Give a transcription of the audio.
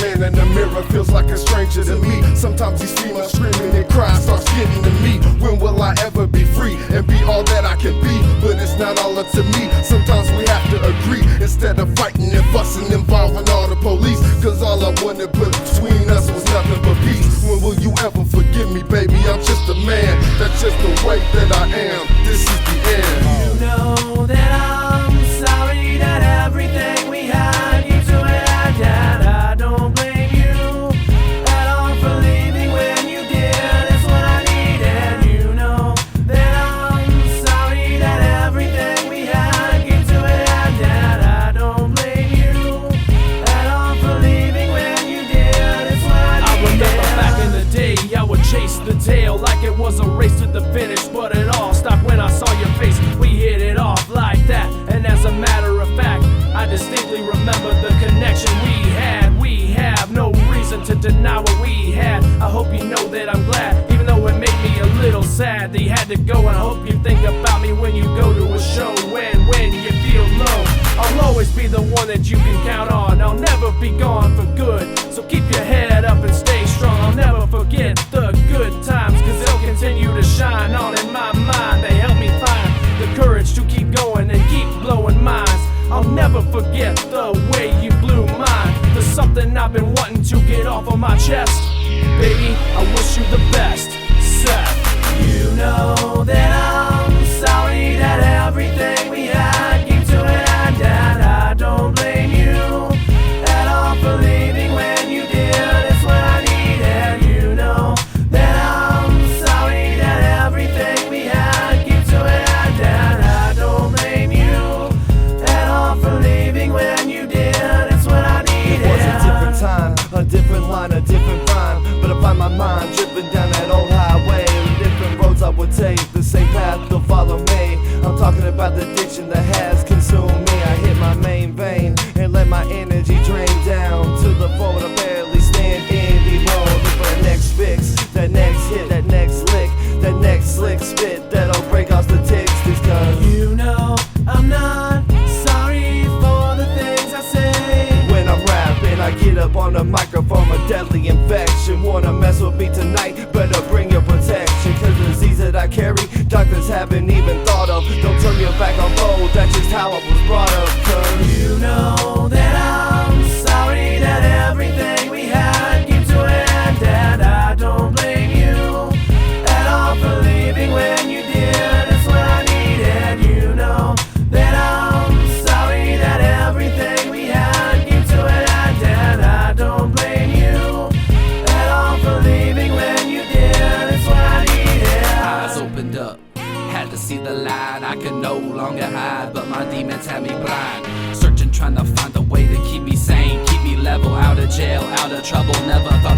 man in the mirror feels like a stranger to me. Sometimes these females screaming and crying starts getting to me. When will I ever be free and be all that I can be? But it's not all up to me. Sometimes we have to agree instead of fighting and fussing, involving all the police. Cause all I wanted put between us was nothing but peace. When will you ever forgive me, baby? I'm just a man. That's just the way that I am. This is the end. You know that I'm sorry that everything we had came to an end, and I don't blame you at all for leaving when you did. It's what I need, and you know that I'm sorry that everything we had came to an end, and I don't blame you at all for leaving when you did. It's what I need. I remember back in the day, I would chase the tail like it was a race to the finish, but it all stopped when I saw your face. We hit it off like that, and as a matter of fact, I distinctly remember the connection we had. We have no reason to deny what we had. I hope you know that I'm glad, even though it made me a little sad that you had to go. And I hope you think about me when you go to a show, when you feel low. I'll always be the one that you can count on. I'll never be gone for good, so keep your head up and stay strong. I'll never forget the good times, cause they'll continue to shine on in my mind. They help me find the courage to keep going and keep blowing minds. I'll never forget the way you blew mine. There's something I've been wanting to get off of my chest. Baby, I wish you the best, Seth. You know that I'm sorry that everything we had came to an end, and I don't blame you at all for leaving when you did. It's what I need, and you know that I'm sorry that everything we had came to an end, and I don't blame you at all for leaving when you did. It's what I need. It was a different time, a different line, a different rhyme, but I find my mind dripping down that old highway. Different roads I would take, the same path to follow me. I'm talking about the addiction that has consumed me. I hit my main vein and let my energy drain down to the point I barely stand anymore. Look for the next fix, that next hit, that next lick, that next slick spit that'll break off statistics. Cause you know I'm not sorry for the things I say. when I'm rapping, I get up on the microphone, a deadly infection. Wanna mess with me tonight? Better bring your protection, cause the disease that I carry, doctors haven't even thought of. Don't turn your back on road, that's just how I was brought up. Cause You know that I'm sorry that everything we had came to an end, and I don't blame you at all for leaving when you did. It's what I need, and you know that I'm sorry that everything we had came to an end, and I don't blame you at all for leaving when you did. It's what I need, yeah. Eyes opened up, had to see the light. I could no longer hide, but my demons had me blind. Searching, trying to find a way to keep me sane, keep me level, out of jail, out of trouble. Never thought